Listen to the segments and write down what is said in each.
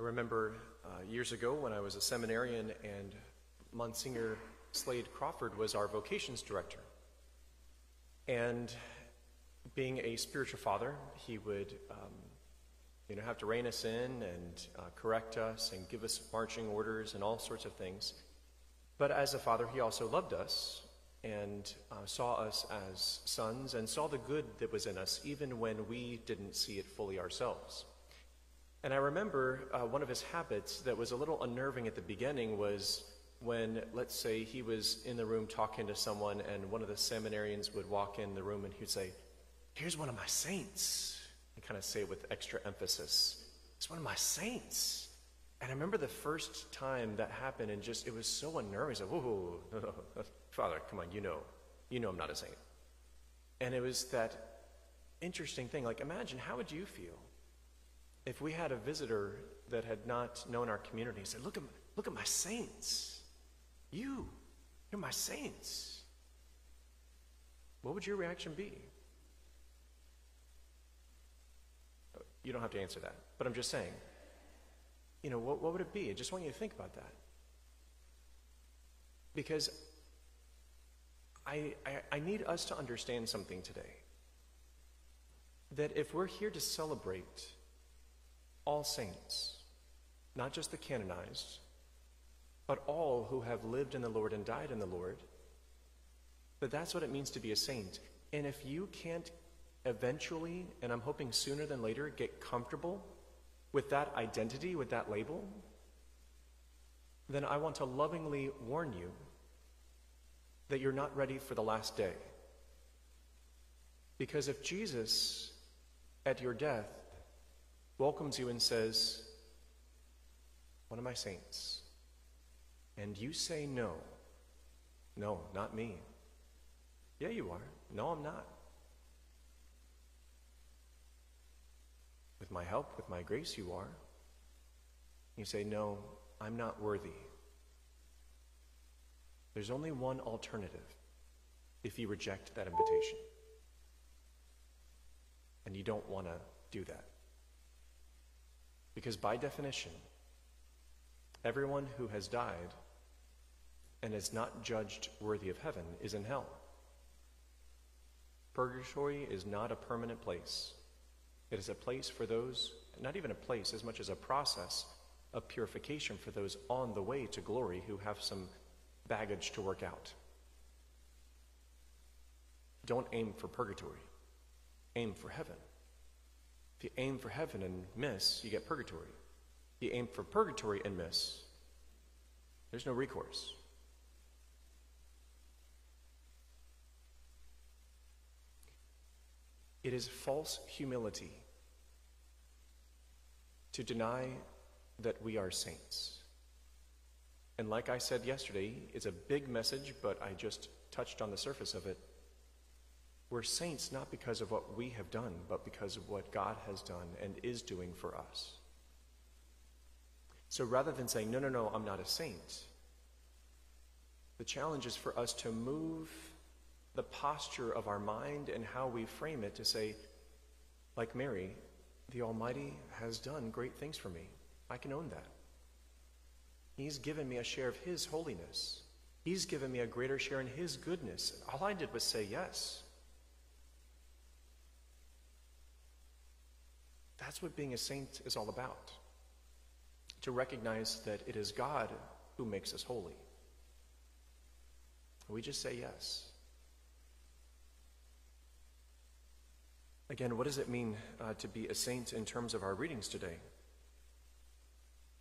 remember years ago when I was a seminarian and Monsignor Slade Crawford was our vocations director. And being a spiritual father, he would have to rein us in and correct us and give us marching orders and all sorts of things. But as a father, he also loved us and saw us as sons and saw the good that was in us, even when we didn't see it fully ourselves. And I remember one of his habits that was a little unnerving at the beginning was when, let's say, he was in the room talking to someone and one of the seminarians would walk in the room and he'd say, "Here's one of my saints." And kind of say it with extra emphasis. "It's one of my saints." And I remember the first time that happened and it was so unnerving. I said, "Whoa, no, Father, come on, you know I'm not a saint." And it was that interesting thing, like imagine, how would you feel if we had a visitor that had not known our community and said, look at my saints. You're my saints. What would your reaction be? You don't have to answer that, but I'm just saying, what would it be? I just want you to think about that. Because I need us to understand something today. That if we're here to celebrate all saints, not just the canonized, but all who have lived in the Lord and died in the Lord, that's what it means to be a saint. And if you can't eventually, and I'm hoping sooner than later, get comfortable with that identity, with that label, then I want to lovingly warn you that you're not ready for the last day. Because if Jesus, at your death, welcomes you and says, "One of my saints," and you say no, not me. Yeah, you are. No, I'm not. With my help, with my grace, you are. You say, "No, I'm not worthy." There's only one alternative if you reject that invitation. And you don't want to do that. Because by definition, everyone who has died and is not judged worthy of heaven is in hell. Purgatory is not a permanent place. It is a place for those, not even a place, as much as a process of purification for those on the way to glory who have some baggage to work out. Don't aim for purgatory. Aim for heaven. If you aim for heaven and miss, you get purgatory. If you aim for purgatory and miss, there's no recourse. It is false humility to deny that we are saints. And like I said yesterday, it's a big message, but I just touched on the surface of it. We're saints not because of what we have done, but because of what God has done and is doing for us. So rather than saying, no, I'm not a saint, the challenge is for us to move the posture of our mind and how we frame it to say, like Mary, the Almighty has done great things for me. I can own that. He's given me a share of His holiness. He's given me a greater share in His goodness. All I did was say yes. That's what being a saint is all about. To recognize that it is God who makes us holy. We just say yes. Again, what does it mean to be a saint in terms of our readings today?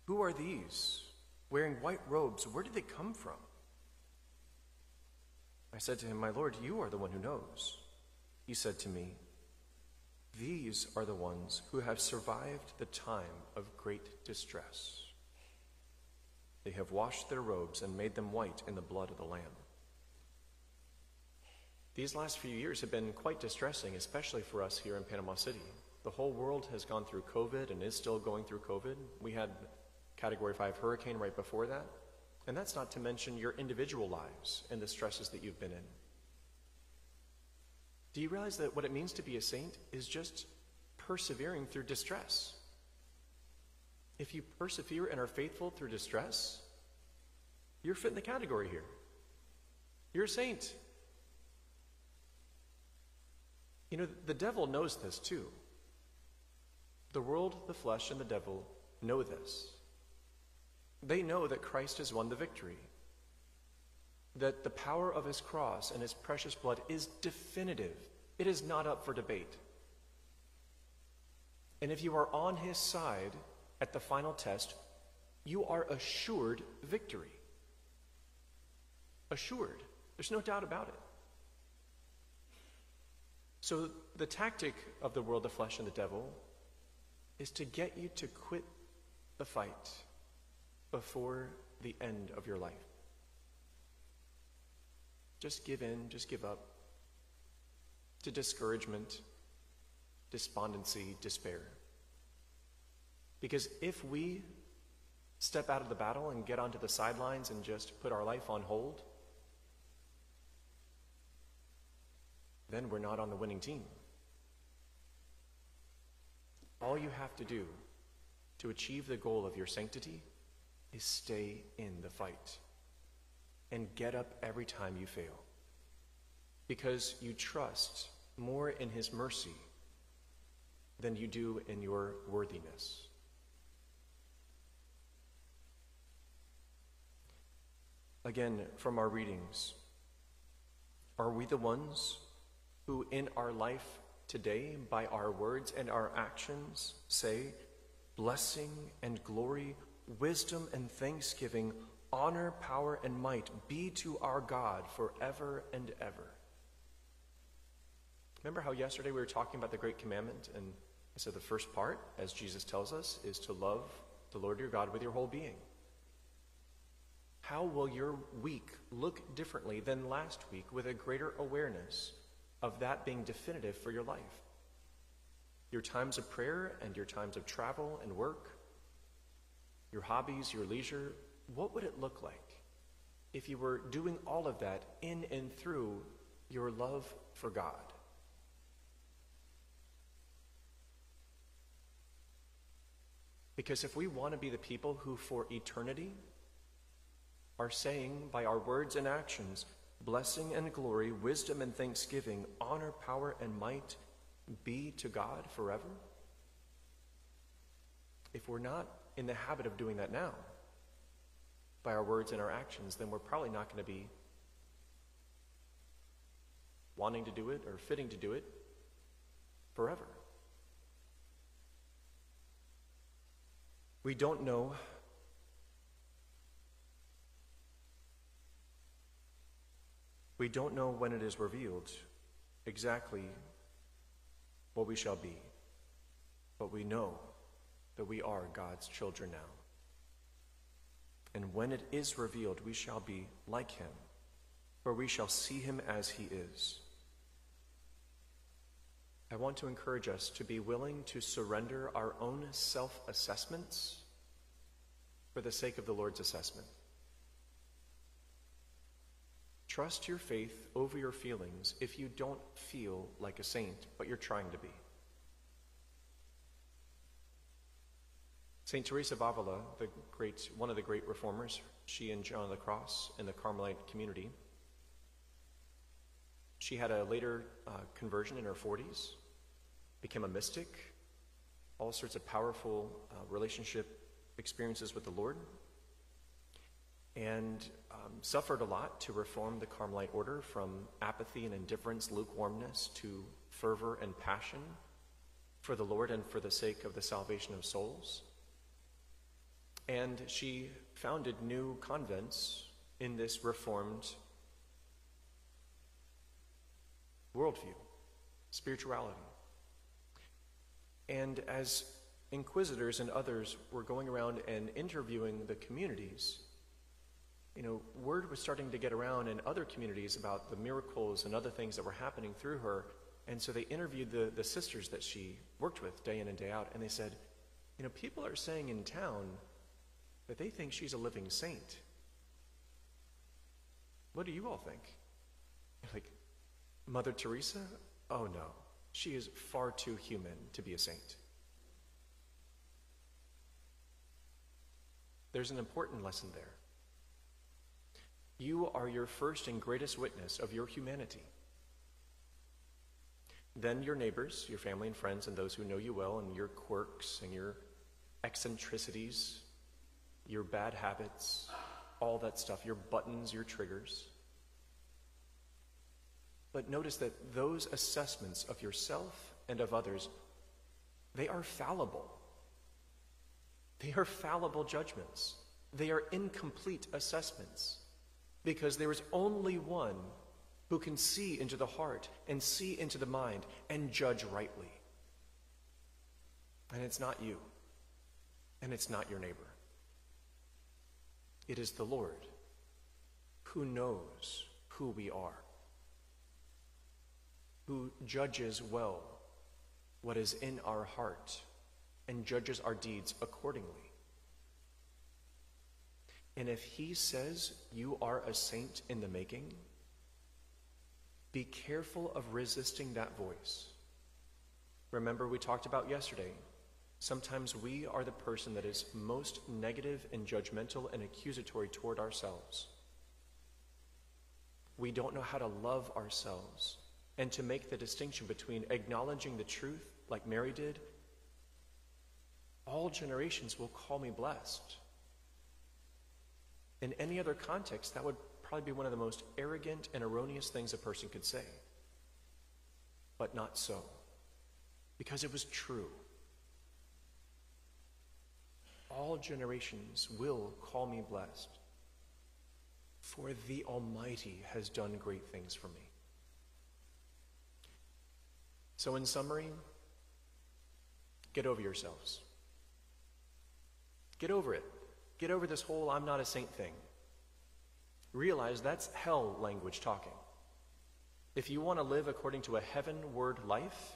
Who are these? Wearing white robes, where did they come from? I said to him, "My Lord, you are the one who knows." He said to me, "These are the ones who have survived the time of great distress. They have washed their robes and made them white in the blood of the Lamb." These last few years have been quite distressing, especially for us here in Panama City. The whole world has gone through COVID and is still going through COVID. We had Category 5 hurricane right before that. And that's not to mention your individual lives and the stresses that you've been in. Do you realize that what it means to be a saint is just persevering through distress? If you persevere and are faithful through distress, you're fit in the category here. You're a saint. You know, the devil knows this too. The world, the flesh, and the devil know this. They know that Christ has won the victory, that the power of his cross and his precious blood is definitive. It is not up for debate. And if you are on his side at the final test, you are assured victory. Assured. There's no doubt about it. So the tactic of the world, the flesh, and the devil is to get you to quit the fight before the end of your life. Just give in, just give up to discouragement, despondency, despair. Because if we step out of the battle and get onto the sidelines and just put our life on hold, then we're not on the winning team. All you have to do to achieve the goal of your sanctity is stay in the fight and get up every time you fail, because you trust more in his mercy than you do in your worthiness. Again, from our readings, are we the ones who in our life today, by our words and our actions, say, blessing and glory, wisdom and thanksgiving, honor, power, and might be to our God forever and ever? Remember how yesterday we were talking about the great commandment, and I said the first part, as Jesus tells us, is to love the Lord your God with your whole being. How will your week look differently than last week with a greater awareness of that being definitive for your life? Your times of prayer and your times of travel and work, your hobbies, your leisure, what would it look like if you were doing all of that in and through your love for God? Because if we want to be the people who for eternity are saying by our words and actions, blessing and glory, wisdom and thanksgiving, honor, power, and might be to God forever, if we're not in the habit of doing that now by our words and our actions, then we're probably not going to be wanting to do it or fitting to do it forever. We don't know when it is revealed exactly what we shall be, but we know that we are God's children now. And when it is revealed, we shall be like him, for we shall see him as he is. I want to encourage us to be willing to surrender our own self-assessments for the sake of the Lord's assessment. Trust your faith over your feelings if you don't feel like a saint, but you're trying to be. St. Teresa of Avila, one of the great reformers, she and John of the Cross in the Carmelite community, she had a later conversion in her 40s, became a mystic, all sorts of powerful relationship experiences with the Lord, and suffered a lot to reform the Carmelite order from apathy and indifference, lukewarmness, to fervor and passion for the Lord and for the sake of the salvation of souls. And she founded new convents in this reformed worldview, spirituality. And as inquisitors and others were going around and interviewing the communities, word was starting to get around in other communities about the miracles and other things that were happening through her. And so they interviewed the sisters that she worked with day in and day out. And they said, people are saying in town that they think she's a living saint. What do you all think? Like, Mother Teresa? Oh no, she is far too human to be a saint. there's an important lesson there. You are your first and greatest witness of your humanity. Then your neighbors, your family and friends, and those who know you well, and your quirks and your eccentricities, your bad habits, all that stuff, your buttons, your triggers. But notice that those assessments of yourself and of others, they are fallible. They are fallible judgments. They are incomplete assessments, because there is only one who can see into the heart and see into the mind and judge rightly. And it's not you, and it's not your neighbor. It is the Lord who knows who we are, who judges well what is in our heart and judges our deeds accordingly. And if he says you are a saint in the making, be careful of resisting that voice. Remember, we talked about yesterday, sometimes we are the person that is most negative and judgmental and accusatory toward ourselves. We don't know how to love ourselves and to make the distinction between acknowledging the truth, like Mary did. All generations will call me blessed. In any other context, that would probably be one of the most arrogant and erroneous things a person could say. But not so, because it was true. All generations will call me blessed, for the Almighty has done great things for me. So in summary, get over yourselves. Get over it. Get over this whole I'm not a saint thing. Realize that's hell language talking. If you want to live according to a heavenward life,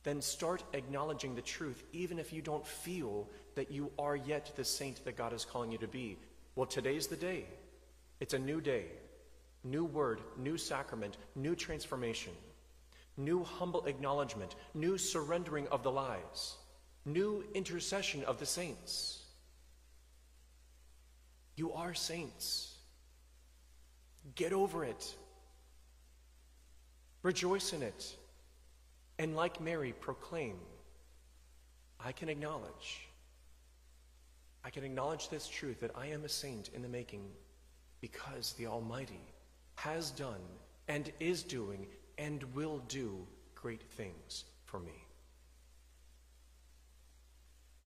then start acknowledging the truth, even if you don't feel that you are yet the saint that God is calling you to be. Well, today's the day. It's a new day. New word, new sacrament, new transformation, new humble acknowledgement, new surrendering of the lies, new intercession of the saints. You are saints. Get over it. Rejoice in it. And like Mary, proclaim, I can acknowledge this truth that I am a saint in the making, because the Almighty has done and is doing and will do great things for me.